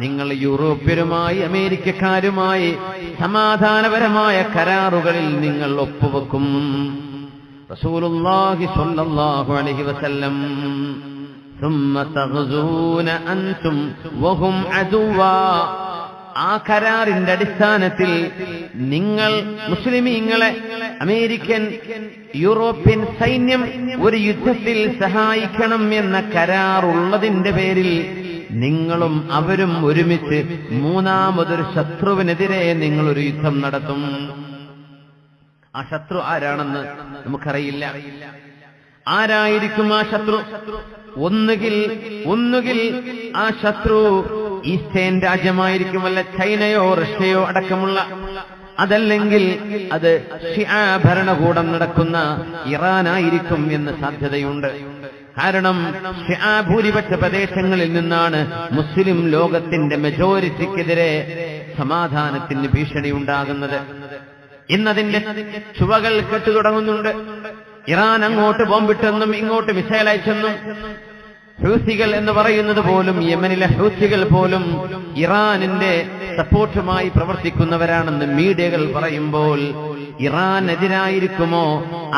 നിങ്ങൾ യൂറോപ്യരുമായി അമേരിക്കക്കാരുമായി സമാധാനപരമായ കരാറുകളിൽ നിങ്ങൾ ഒപ്പുവെക്കും. റസൂലുള്ളാഹി സ്വല്ലല്ലാഹു അലൈഹി വസല്ലം ثم تغزون أنتم وهم عدوا. ആ കരാറിന്റെ അടിസ്ഥാനത്തിൽ നിങ്ങൾ മുസ്ലിമീങ്ങളെ അമേരിക്കൻ യൂറോപ്യൻ സൈന്യം ഒരു യുദ്ധത്തിൽ സഹായിക്കണം എന്ന കരാറുള്ളതിന്റെ പേരിൽ നിങ്ങളും അവരും ഒരുമിച്ച് മൂന്നാമതൊരു ശത്രുവിനെതിരെ നിങ്ങളൊരു യുദ്ധം നടത്തും. ആ ശത്രു ആരാണെന്ന് നമുക്കറിയില്ല. ആരായിരിക്കും ആ ശത്രു? ഒന്നുകിൽ ആ ശത്രു ഈസ്റ്റേൺ രാജ്യമായിരിക്കും, വല്ല ചൈനയോ റഷ്യയോ അടക്കമുള്ള. അതല്ലെങ്കിൽ അത് ഷിആ ഭരണകൂടം നടക്കുന്ന ഇറാനായിരിക്കും എന്ന് സാധ്യതയുണ്ട്. കാരണം ഷിആ ഭൂരിപക്ഷ പ്രദേശങ്ങളിൽ നിന്നാണ് മുസ്ലിം ലോകത്തിന്റെ മെജോറിറ്റിക്കെതിരെ സമാധാനത്തിന് ഭീഷണി ഉണ്ടാകുന്നത്. ഇന്നതിന്റെ ചുവകൾ കെട്ടുതുടങ്ങുന്നുണ്ട്. ഇറാൻ അങ്ങോട്ട് ബോംബിട്ടെന്നും ഇങ്ങോട്ട് മിസൈൽ അയച്ചെന്നും ഹൂസികൾ എന്ന് പറയുന്നത് പോലും, യമനിലെ ഹൂസികൾ പോലും ഇറാനിന്റെ സപ്പോർട്ടുമായി പ്രവർത്തിക്കുന്നവരാണെന്ന് മീഡിയകൾ പറയുമ്പോൾ ഇറാനെതിരായിരിക്കുമോ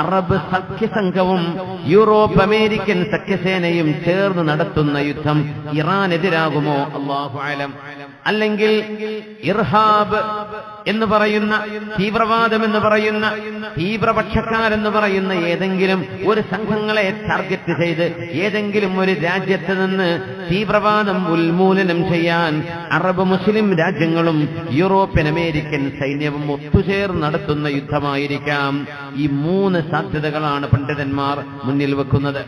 അറബ് സഖ്യസംഘവും യൂറോപ്പ് അമേരിക്കൻ സഖ്യസേനയും ചേർന്ന് നടത്തുന്ന യുദ്ധം ഇറാനെതിരാകുമോ? അല്ലാഹു അലം. അല്ലെങ്കിൽ ഇർഹാബ് എന്ന് പറയുന്ന, തീവ്രവാദം എന്ന് പറയുന്ന, തീവ്രപക്ഷക്കാരെന്ന് പറയുന്ന ഏതെങ്കിലും ഒരു സംഘങ്ങളെ ടാർഗറ്റ് ചെയ്ത് ഏതെങ്കിലും ഒരു രാജ്യത്ത് നിന്ന് തീവ്രവാദം ഉന്മൂലനം ചെയ്യാൻ അറബ് മുസ്ലിം രാജ്യങ്ങളും യൂറോപ്യൻ അമേരിക്കൻ സൈന്യവും ഒത്തുചേർന്ന് നടത്തുന്ന യുദ്ധമായിരിക്കാം. ഈ മൂന്ന് സാധ്യതകളാണ് പണ്ഡിതന്മാർ മുന്നിൽ വെക്കുന്നത്.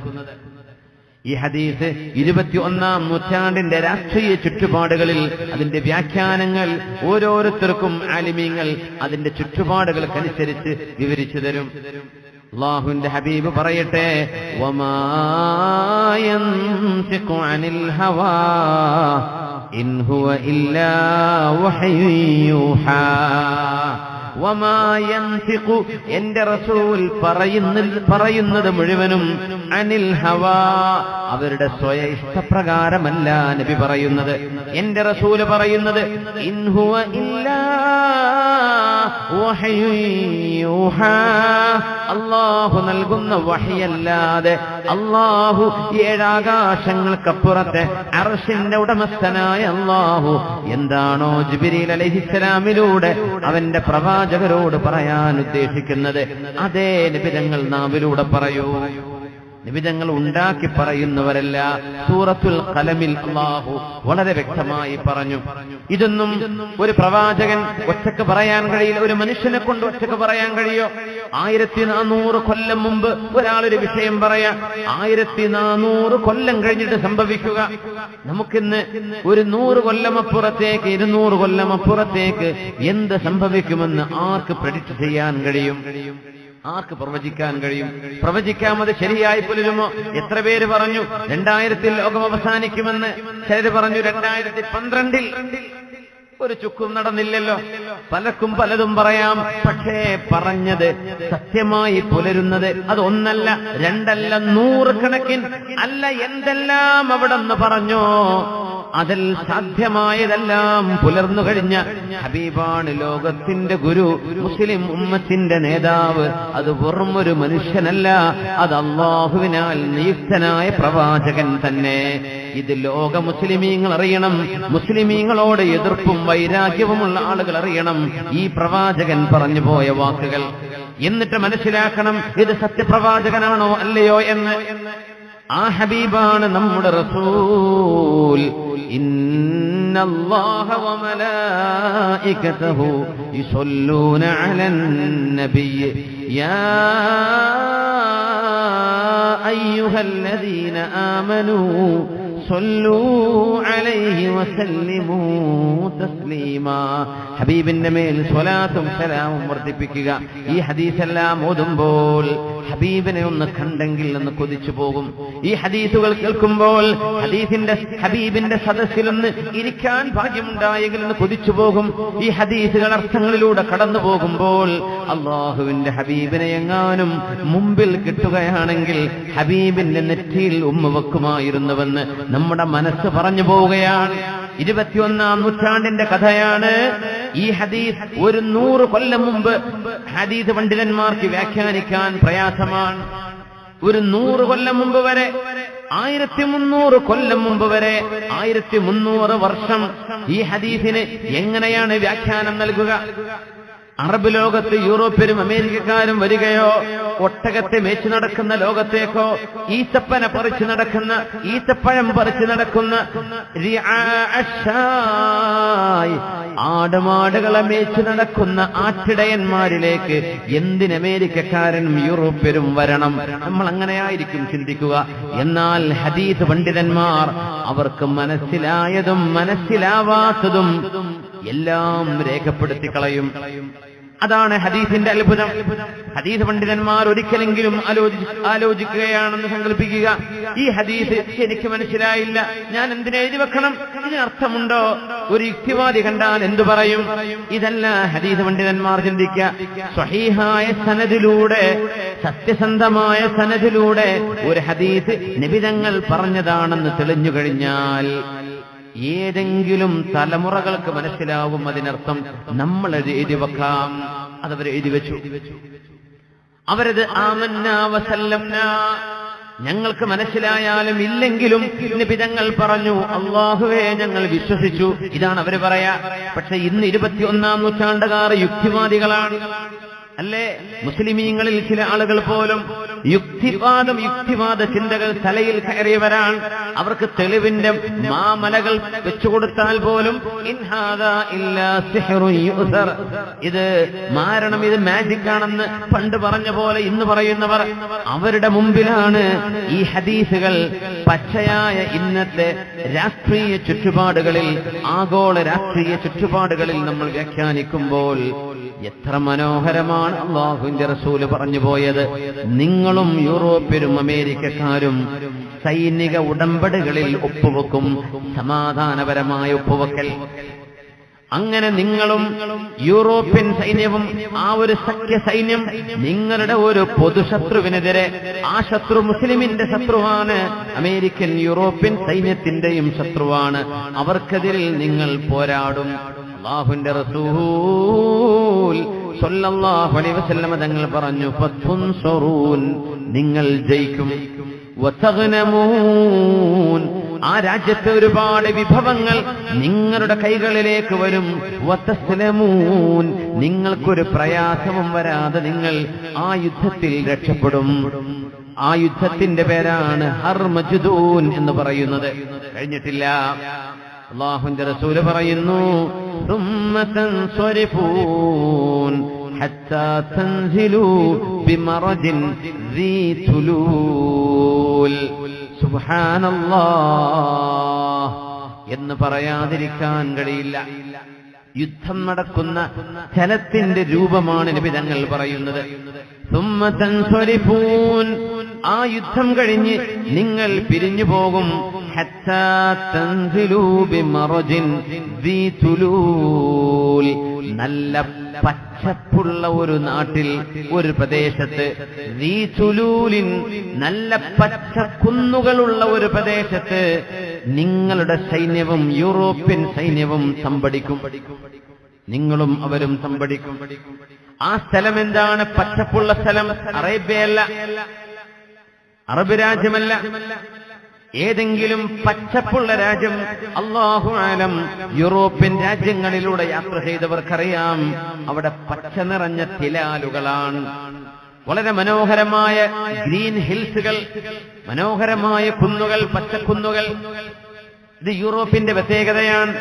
ഈ ഹദീസ് 21-ാം നൂറ്റാണ്ടിന്റെ രാഷ്ട്രീയ ചുറ്റുപാടുകളിൽ അതിന്റെ വ്യാഖ്യാനങ്ങൾ ഓരോരുത്തർക്കും ആലിമീങ്ങൾ അതിന്റെ ചുറ്റുപാടുകൾക്കനുസരിച്ച് വിവരിച്ചു തരും. അല്ലാഹുവിന്റെ ഹബീബ് പറയട്ടെ, വമാ യൻതിഖു അനിൽ ഹവാ ഇൻ ഹുവ ഇല്ലാ വഹ്യുൻ യൂഹാ. വമാ യൻതിഖു, എന്റെ റസൂൽ പറയുന്നത് മുഴുവനും അനിൽ ഹവാ, അവരുടെ സ്വയ ഇഷ്ടപ്രകാരമല്ല നബി പറയുന്നത്. എന്റെ റസൂല് പറയുന്നത് ഇൻ ഹുവ ഇല്ലാ വഹ്യുൻ യൂഹാ, അല്ലാഹു നൽകുന്ന വഹ്യല്ലാതെ, അല്ലാഹു ഏഴാകാശങ്ങൾക്കപ്പുറത്തെ അർശിന്റെ ഉടമസ്ഥനായ അല്ലാഹു എന്താണോ ജിബ്രീൽ അലൈഹിസ്സലാമിലൂടെ അവന്റെ പ്രവാചകരോട് പറയാൻ ഉദ്ദേശിക്കുന്നത് അതേ നിബിധങ്ങൾ നാവിലൂടെ പറയൂ. നിബിധങ്ങൾ ഉണ്ടാക്കി പറയുന്നവരല്ല. സൂറത്തുൽ ഖലമിൽ അല്ലാഹു വളരെ വ്യക്തമായി പറഞ്ഞു. ഇതൊന്നും ഒരു പ്രവാചകൻ ഒറ്റക്ക് പറയാൻ കഴിയില്ല. ഒരു മനുഷ്യനെ കൊണ്ട് ഒറ്റക്ക് പറയാൻ കഴിയോ? 1400 കൊല്ലം മുമ്പ് ഒരാളൊരു വിഷയം പറയാ, 1400 കൊല്ലം കഴിഞ്ഞിട്ട് സംഭവിക്കുക. നമുക്കിന്ന് ഒരു 100 കൊല്ലം അപ്പുറത്തേക്ക്, 200 കൊല്ലം അപ്പുറത്തേക്ക് എന്ത് സംഭവിക്കുമെന്ന് ആർക്ക് പ്രെഡിക്റ്റ് ചെയ്യാൻ കഴിയും? ആർക്ക് പ്രവചിക്കാൻ കഴിയും? പ്രവചിക്കാമത് ശരിയായി പുലരുമോ? എത്ര പേര് പറഞ്ഞു 2000-ൽ ലോകം അവസാനിക്കുമെന്ന്? ചിലര് പറഞ്ഞു 2012-ൽ. ഒരു ചുക്കും നടന്നില്ലല്ലോ. പലർക്കും പലതും പറയാം. പക്ഷേ പറഞ്ഞത് സത്യമായി പുലരുന്നത് അത് ഒന്നല്ല, രണ്ടല്ല, 100 കണക്കിന് അല്ല. എന്തെല്ലാം അവിടെ നിന്ന് പറഞ്ഞോ അതിൽ സാധ്യമായതെല്ലാം പുലർന്നു കഴിഞ്ഞ ഹബീബാണ്, ലോകത്തിന്റെ ഗുരു, മുസ്ലിം ഉമ്മത്തിന്റെ നേതാവ്. അത് വെറും ഒരു മനുഷ്യനല്ല, അത് അല്ലാഹുവിനാൽ നിയുക്തനായ പ്രവാചകൻ തന്നെ. ഇത് ലോക മുസ്ലിമീങ്ങൾ അറിയണം. മുസ്ലിമീങ്ങളോട് എതിർപ്പും വൈരാഗ്യവുമുള്ള ആളുകൾ അറിയണം ഈ പ്രവാചകൻ പറഞ്ഞു പോയ വാക്കുകൾ. എന്നിട്ട് മനസ്സിലാക്കണം ഇത് സത്യപ്രവാചകനാണോ അല്ലയോ എന്ന്. ആ ഹബീബാണ് നമ്മുടെ റസൂൽ. ഇന്നല്ലാഹ വമലായികതഹു യുസല്ലൂന അലൻ നബിയ്യ യാ അയ്യുഹല്ലദീന ആമനൂ സല്ലൂ അലൈഹി വസല്ലിമൂ തസ്ലീമാ. ഹബീബിന്റെ മേൽ സ്വലാത്തും സലാമും വർദ്ധിപ്പിക്കുക. ഈ ഹദീസെല്ലാം ഓതുമ്പോൾ ഹബീബിനെ ഒന്ന് കണ്ടെങ്കിൽ എന്ന് കൊതിച്ചു പോകും. ഈ ഹദീസുകൾ കേൾക്കുമ്പോൾ ഹബീബിന്റെ സദസ്സിലൊന്ന് ഇരിക്കാൻ ഭാഗ്യമുണ്ടായെങ്കിൽ എന്ന് കൊതിച്ചു പോകും. ഈ ഹദീസുകൾ അർത്ഥങ്ങളിലൂടെ കടന്നു പോകുമ്പോൾ അല്ലാഹുവിന്റെ ഹബീബിനെ എങ്ങാനും മുമ്പിൽ കിട്ടുകയാണെങ്കിൽ ഹബീബിന്റെ നെറ്റിയിൽ ഉമ്മ വെക്കുമായിരുന്നുവെന്ന് നമ്മുടെ മനസ്സ് പറഞ്ഞു പോവുകയാണ്. 21-ാം നൂറ്റാണ്ടിന്റെ കഥയാണ്. ഈ ഹദീസ് ഒരു 100 കൊല്ലം മുമ്പ് ഹദീസ് പണ്ഡിതന്മാർക്ക് വ്യാഖ്യാനിക്കാൻ പ്രയാസമാണ്. ഒരു 100 കൊല്ലം മുമ്പ് വരെ, 1300 കൊല്ലം മുമ്പ് വരെ, 1300 വർഷം ഈ ഹദീസിന് എങ്ങനെയാണ് വ്യാഖ്യാനം നൽകുക? അറബ് ലോകത്ത് യൂറോപ്യരും അമേരിക്കക്കാരും വരികയോ, ഒട്ടകത്തെ മേച്ചു നടക്കുന്ന ലോകത്തേക്കോ, ഈത്തപ്പഴം പറിച്ചു നടക്കുന്ന ആടുമാടുകളെ മേച്ചു നടക്കുന്ന ആട്ടിടയന്മാരിലേക്ക് എന്തിനമേരിക്കക്കാരനും യൂറോപ്യരും വരണം? നമ്മൾ അങ്ങനെയായിരിക്കും ചിന്തിക്കുക. എന്നാൽ ഹദീസ് പണ്ഡിതന്മാർ അവർക്ക് മനസ്സിലായതും മനസ്സിലാവാത്തതും എല്ലാം രേഖപ്പെടുത്തി കളയും. അതാണ് ഹദീസിന്റെ അത്ഭുതം. ഹദീസ് പണ്ഡിതന്മാർ ഒരിക്കലെങ്കിലും ആലോചിക്കുകയാണെന്ന് സങ്കല്പിക്കുക. ഈ ഹദീസ് എനിക്ക് മനസ്സിലായില്ല, ഞാൻ എന്തിനെ എഴുതി വെക്കണം? ഇതിന് അർത്ഥമുണ്ടോ? ഒരു യുക്തിവാദി കണ്ടാൽ എന്തു പറയും? ഇതല്ല ഹദീസ് പണ്ഡിതന്മാർ ചിന്തിക്കുക. സ്വഹീഹായ സനദിലൂടെ, സത്യസന്ധമായ സനദിലൂടെ ഒരു ഹദീസ് നബിതങ്ങൾ പറഞ്ഞതാണെന്ന് തെളിഞ്ഞു കഴിഞ്ഞാൽ ഏതെങ്കിലും തലമുറകൾക്ക് മനസ്സിലാവും. അതിനർത്ഥം നമ്മൾ എഴുതി വെക്കാം. അതവർ എഴുതി വെച്ചു. അവരത് ആമന്നാ വസല്ലംനാ, ഞങ്ങൾക്ക് മനസ്സിലായാലും ഇല്ലെങ്കിലും നബിതങ്ങൾ പറഞ്ഞു, അല്ലാഹുവേ ഞങ്ങൾ വിശ്വസിച്ചു. ഇതാണ് അവര് പറയാ. പക്ഷെ ഇന്ന് 21-ാം നൂറ്റാണ്ടുകാർ യുക്തിവാദികളാണ്, അല്ലേ? മുസ്ലിമീങ്ങളിൽ ചില ആളുകൾ പോലും യുക്തിവാദ ചിന്തകൾ തലയിൽ കയറിയവരാണ്. അവർക്ക് തെളിവിന്റെ മാമലകൾ വെച്ചുകൊടുത്താൽ പോലും ഇത് മാരണം, ഇത് മാജിക് ആണെന്ന് പണ്ട് പറഞ്ഞ പോലെ ഇന്ന് പറയുന്നവർ, അവരുടെ മുമ്പിലാണ് ഈ ഹദീസുകൾ പച്ചയായ ഇന്നത്തെ രാഷ്ട്രീയ ചുറ്റുപാടുകളിൽ, ആഗോള രാഷ്ട്രീയ ചുറ്റുപാടുകളിൽ നമ്മൾ വ്യാഖ്യാനിക്കുമ്പോൾ എത്ര മനോഹരമാണ് അല്ലാഹുവിന്റെ റസൂല് പറഞ്ഞു പോയത്. നിങ്ങളും യൂറോപ്യരും അമേരിക്കക്കാരും സൈനിക ഉടമ്പടികളിൽ ഒപ്പുവെക്കും, സമാധാനപരമായ ഒപ്പുവെക്കൽ. അങ്ങനെ നിങ്ങളും യൂറോപ്യൻ സൈന്യവും, ആ ഒരു സഖ്യ സൈന്യം നിങ്ങളുടെ ഒരു പൊതുശത്രുവിനെതിരെ, ആ ശത്രു മുസ്ലിമിന്റെ ശത്രുവാണ്, അമേരിക്കൻ യൂറോപ്യൻ സൈന്യത്തിന്റെയും ശത്രുവാണ്, അവർക്കെതിരിൽ നിങ്ങൾ പോരാടും. അല്ലാഹുവിന്റെ റസൂൽ സ്വല്ലല്ലാഹു അലൈഹി വസല്ലം തങ്ങൾ പറഞ്ഞു, ഫതുൻസുറൂൻ, നിങ്ങൾ ജയിക്കും, വതഗ്നമൂൻ, ആ രാജ്യത്തെ ഒരുപാട് വിഭവങ്ങൾ നിങ്ങളുടെ കൈകളിലേക്ക് വരും, വതസ്ലമൂൻ, നിങ്ങൾക്കൊരു പ്രയാസവും വരാതെ നിങ്ങൾ ആ യുദ്ധത്തിൽ രക്ഷപ്പെടും. ആ യുദ്ധത്തിന്റെ പേരാണ് ഹർമജ്ദൂൻ എന്ന് പറയുന്നത്. കഴിഞ്ഞിട്ടില്ല. അല്ലാഹുവിന്റെ റസൂല് പറയുന്നു, ثم تنصرفون حتى تنزلوا بمرج ذي تلول. സുബ്ഹാനല്ലാഹ് എന്ന് പറയാതിരിക്കാൻ കഴിയില്ല. യുദ്ധം നടക്കുന്ന സ്ഥലത്തിന്റെ രൂപമാണ് നബി തങ്ങൾ പറയുന്നത്. ثم تنصرفون, ആ യുദ്ധം കഴിഞ്ഞ് നിങ്ങൾ പിരിഞ്ഞു പോകും. حتى تنزلوا بمرج ذي تلول, നല്ല പച്ചപ്പുള്ള ഒരു നാട്ടിൽ, ഒരു പ്രദേശത്ത്, ذي تلول, നല്ല പച്ച കുന്നുകളുള്ള ഒരു പ്രദേശത്ത് നിങ്ങളുടെ സൈന്യവും യൂറോപ്യൻ സൈന്യവും സംഭടിക്കും. നിങ്ങളും അവരും സംഭടിക്കും. ആ സ്ഥലം എന്താണ്? പച്ചപ്പുള്ള സ്ഥലം അറേബ്യയല്ല, അറബ് രാജ്യമല്ല, ഏതെങ്കിലും പച്ചപ്പുള്ള രാജ്യം. അല്ലാഹു ആലം, യൂറോപ്യൻ രാജ്യങ്ങളിലൂടെ യാത്ര ചെയ്തവർക്കറിയാം, അവിടെ പച്ച നിറഞ്ഞ തിലാലുകളാണ്. വളരെ മനോഹരമായ ഗ്രീൻ ഹിൽസുകൾ, മനോഹരമായ കുന്നുകൾ, പച്ചക്കുന്നുകൾ. ഇത് യൂറോപ്പിന്റെ പ്രത്യേകതയാണ്.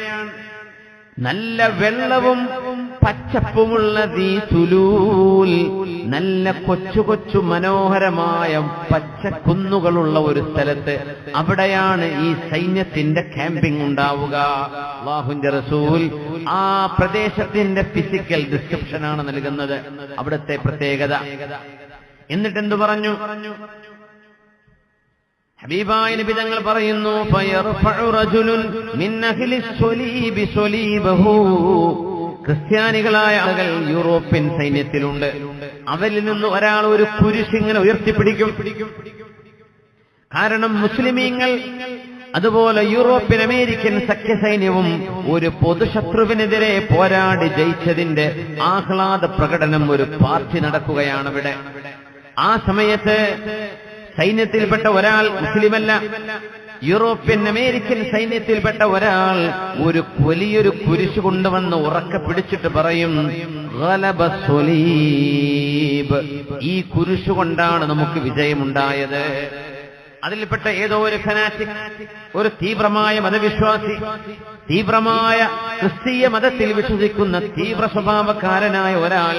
നല്ല വെള്ളവും പച്ചപ്പുമുള്ള ذي തുലൂൽ, നല്ല കൊച്ചു കൊച്ചു മനോഹരമായ പച്ചക്കുന്നുകളുള്ള ഒരു സ്ഥലത്ത്, അവിടെയാണ് ഈ സൈന്യത്തിന്റെ ക്യാമ്പിംഗ് ഉണ്ടാവുക. അല്ലാഹുവിന്റെ റസൂൽ ആ പ്രദേശത്തിന്റെ ഫിസിക്കൽ ഡിസ്ക്രിപ്ഷനാണ് നൽകുന്നത്, അവിടുത്തെ പ്രത്യേകത. എന്നിട്ടെന്തു പറഞ്ഞു? ഹബീബായ നബി തങ്ങൾ പറയുന്നു, ഫയർഫഉ റജുലുൻ മിൻ അഹ്ലിസ് സ്വലീബി സ്വലീബഹു, ക്രിസ്ത്യാനികളായ ആളുകൾ യൂറോപ്യൻ സൈന്യത്തിലുണ്ട്. അവരിൽ നിന്ന് ഒരാൾ ഒരു കുരിശിങ്ങനെ ഉയർത്തിപ്പിടിക്കും. കാരണം മുസ്ലിമീങ്ങൾ അതുപോലെ യൂറോപ്യൻ അമേരിക്കൻ സഖ്യസൈന്യവും ഒരു പൊതുശത്രുവിനെതിരെ പോരാടി ജയിച്ചതിന്റെ ആഹ്ലാദ പ്രകടനം ഒരു പാർട്ടി നടക്കുകയാണ് ഇവിടെ. ആ സമയത്ത് സൈന്യത്തിൽപ്പെട്ട ഒരാൾ, മുസ്ലിമല്ല, യൂറോപ്യൻ അമേരിക്കൻ സൈന്യത്തിൽപ്പെട്ട ഒരാൾ ഒരു വലിയൊരു കുരിശ് കൊണ്ടുവന്ന് ഉറക്കെ പിടിച്ചിട്ട് പറയും, ഗലബ സ്വലീബ്, ഈ കുരിശ് കൊണ്ടാണ് നമുക്ക് വിജയമുണ്ടായത്. അതിൽപ്പെട്ട ഏതോ ഒരു ഫനാറ്റിക്, ഒരു തീവ്രമായ മതവിശ്വാസി, തീവ്രമായ ക്രിസ്തീയ മതത്തിൽ വിശ്വസിക്കുന്ന തീവ്ര സ്വഭാവക്കാരനായ ഒരാൾ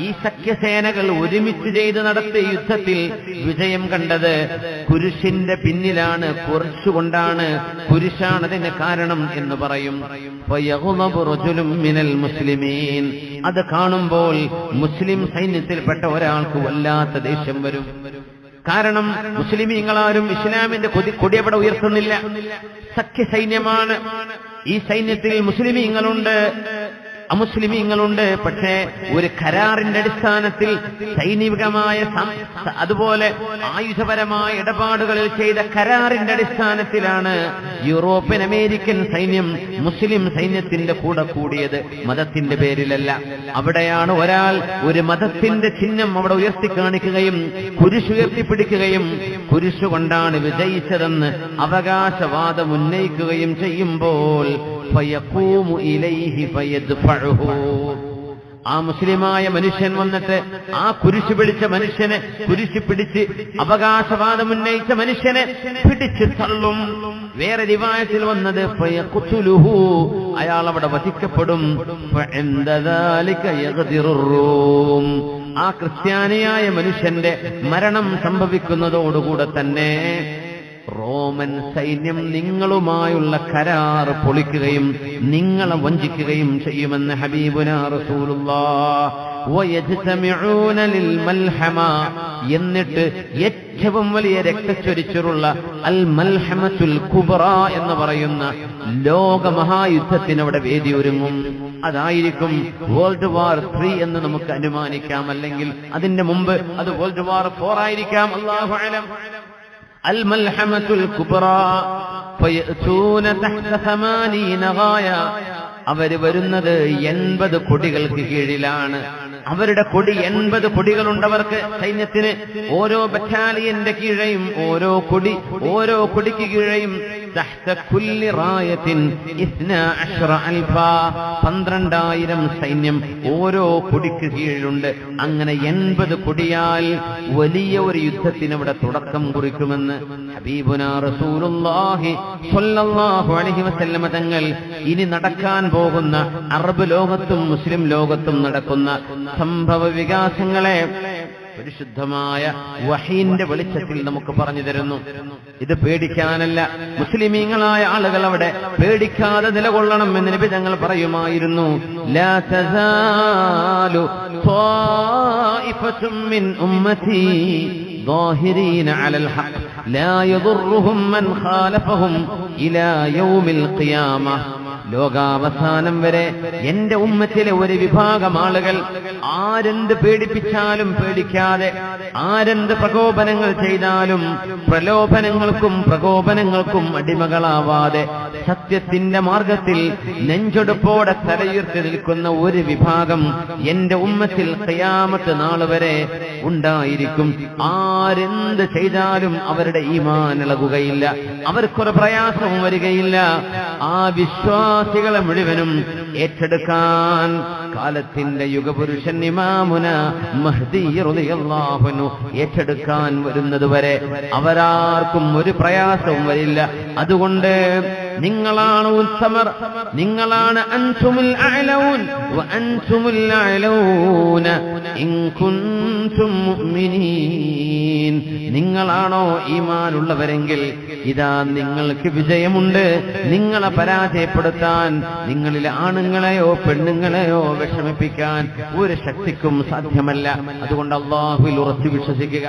ഈ സഖ്യസേനകൾ ഒരുമിച്ച് ചെയ്ത് നടത്തിയ യുദ്ധത്തിൽ വിജയം കണ്ടത് കുരിശിന്റെ പിന്നിലാണ്, കുരിശുകൊണ്ടാണ്, കുരിശാണതിന് കാരണം എന്ന് പറയും. മിനൽ മുസ്ലിമീൻ, അത് കാണുമ്പോൾ മുസ്ലിം സൈന്യത്തിൽപ്പെട്ട ഒരാൾക്ക് വല്ലാത്ത ദേഷ്യം വരും. കാരണം മുസ്ലിമീങ്ങളാരും ഇസ്ലാമിന്റെ കൊടി അവിടെ ഉയർത്തുന്നില്ല. സഖ്യസൈന്യമാണ്. ഈ സൈന്യത്തിൽ മുസ്ലിമീങ്ങളുണ്ട്, അമുസ്ലിമീങ്ങളുണ്ട്. പക്ഷേ ഒരു കരാറിന്റെ അടിസ്ഥാനത്തിൽ സൈനികമായ അതുപോലെ ആയുധപരമായ ഇടപാടുകളിൽ ചെയ്ത കരാറിന്റെ അടിസ്ഥാനത്തിലാണ് യൂറോപ്യൻ അമേരിക്കൻ സൈന്യം മുസ്ലിം സൈന്യത്തിന്റെ കൂടെ കൂടിയത്, മതത്തിന്റെ പേരിലല്ല. അവിടെയാണ് ഒരാൾ ഒരു മതത്തിന്റെ ചിഹ്നം അവിടെ ഉയർത്തി കാണിക്കുകയും കുരിശുയർത്തിപ്പിടിക്കുകയും കുരിശുകൊണ്ടാണ് വിജയിച്ചതെന്ന് അവകാശവാദം ഉന്നയിക്കുകയും ചെയ്യുമ്പോൾ ഫയഖൂമു ഇലൈഹി ഫയദ്ഫഉഹു, ആ മുസ്ലിമായ മനുഷ്യൻ വന്നിട്ട് ആ കുരിശ് പിടിച്ച മനുഷ്യനെ, കുരിശ് പിടിച്ച് അവകാശവാദം ഉന്നയിച്ച മനുഷ്യനെ പിടിച്ച് തള്ളും. വേറെ റിവായത്തിൽ വന്നത് ഫയഖ്തുലുഹു, അയാൾ അവിടെ വധിക്കപ്പെടും. ഫഇൻദദാലിക യഗ്ദിറുർ റൂം, ആ ക്രിസ്ത്യാനിയായ മനുഷ്യന്റെ മരണം സംഭവിക്കുന്നതോടുകൂടെ തന്നെ റോമൻ സൈന്യം നിങ്ങളുമായുള്ള കരാർ പൊളിക്കുകയും നിങ്ങളെ വഞ്ചിക്കുകയും ചെയ്യുമെന്ന് ഹബീബുനാ റസൂലുള്ളാഹ്. വയജ്തമിഊന ലിൽ മൽഹമ, എന്നിട്ട് ഏറ്റവും വലിയ രക്തച്ചൊരിച്ചിലുള്ള അൽ മൽഹമത്തുൽ കുബ്ര എന്ന് പറയുന്ന ലോകമഹായുദ്ധത്തിന് അവിടെ വേദി ഒരുങ്ങും. അതായിരിക്കും വേൾഡ് വാർ 3 എന്ന് നമുക്ക് അനുമാനിക്കാം, അല്ലെങ്കിൽ അതിന്റെ മുമ്പ് അത് വേൾഡ് വാർ 4 ആയിരിക്കാം, അല്ലാഹു അലം. الملحمة الكبرى فيأتون تحت 80 غاية, അവര് വരുന്നത് 80 കൊടികൾക്ക് കീഴിലാണ്. അവരുടെ കൊടി 80 കൊടികളുണ്ടവർക്ക് സൈന്യത്തിന്. ഓരോ ബറ്റാലിയന്റെ കീഴെയും ഓരോ കൊടിക്ക് കീഴെയും തഹ്ത കുല്ലി റായത്തിൻ 12,000 സൈന്യം ഓരോ കൊടിക്ക് കീഴിലുണ്ട്. അങ്ങനെ 80 കൊടിയാൽ വലിയ ഒരു യുദ്ധത്തിന് ഇവിടെ തുടക്കം കുറിക്കുമെന്ന് ഹബീബുനാ റസൂലുള്ളാഹി സ്വല്ലല്ലാഹു അലൈഹി വസല്ലമ തങ്ങൾ ഇനി നടക്കാൻ പോകുന്ന അറബ് ലോകത്തും മുസ്ലിം ലോകത്തും നടക്കുന്ന സംഭവ വികാസങ്ങളെ പരിശുദ്ധമായ വഹീന്റെ വെളിച്ചത്തിൽ നമുക്ക് പറഞ്ഞു തരുന്നു. ഇത് പേടിക്കാനല്ല, മുസ്ലിമീങ്ങളായ ആളുകൾ അവിടെ പേടിക്കാതെ നിലകൊള്ളണം എന്ന് നബി തങ്ങൾ പറയുമായിരുന്നു. ലാ തസാലു ത്വായിഫത്തും മിൻ ഉമ്മതി ظاهرين على الحق لا يضرهم من خالفهم إلى يوم القيامة. ലോകാവസാനം വരെ എന്റെ ഉമ്മത്തിലെ ഒരു വിഭാഗം ആളുകൾ ആരെന്ത് പേടിപ്പിച്ചാലും പേടിക്കാതെ, ആരെന്ത് പ്രകോപനങ്ങൾ ചെയ്താലും പ്രകോപനങ്ങൾക്കും അടിമകളാവാതെ സത്യത്തിന്റെ മാർഗത്തിൽ നെഞ്ചൊടുപ്പോടെ തലയുയർത്തി നിൽക്കുന്ന ഒരു വിഭാഗം എന്റെ ഉമ്മത്തിൽ ഖിയാമത്ത് നാൾ വരെ ഉണ്ടായിരിക്കും. ആരെന്ത് ചെയ്താലും അവരുടെ ഈമാൻ ഇളകുകയില്ല, അവർക്കൊരു പ്രയാസവും വരികയില്ല. ആ വിശ്വാസികളെ മുഴുവനും ഏറ്റെടുക്കാൻ കാലത്തിന്റെ യുഗപുരുഷൻ ഇമാമുന മഹ്ദി റളിയല്ലാഹു അൻഹു ഏറ്റെടുക്കാൻ വരുന്നതുവരെ അവരാർക്കും ഒരു പ്രയാസവും വരില്ല. അതുകൊണ്ട് നിങ്ങളാണ് ഉത്തമർ, നിങ്ങളാണ് അൻതുമുൽ അഅലൗൻ വ അൻതുമുൽ അഅലൗന ഇൻ കുൻതും മുഅ്മിനീൻ. നിങ്ങളാണോ ഈമാനുള്ളവരെങ്കിൽ ഇതാ നിങ്ങൾക്ക് വിജയമുണ്ട്. നിങ്ങളെ പരാജയപ്പെടുത്താൻ, നിങ്ങളിലെ ആണുങ്ങളെയോ പെണ്ണുങ്ങളെയോ വിഷമിപ്പിക്കാൻ ഒരു ശക്തിക്കും സാധ്യമല്ല. അതുകൊണ്ട് അല്ലാഹുവിൽ ഉറച്ചു വിശ്വസിക്കുക.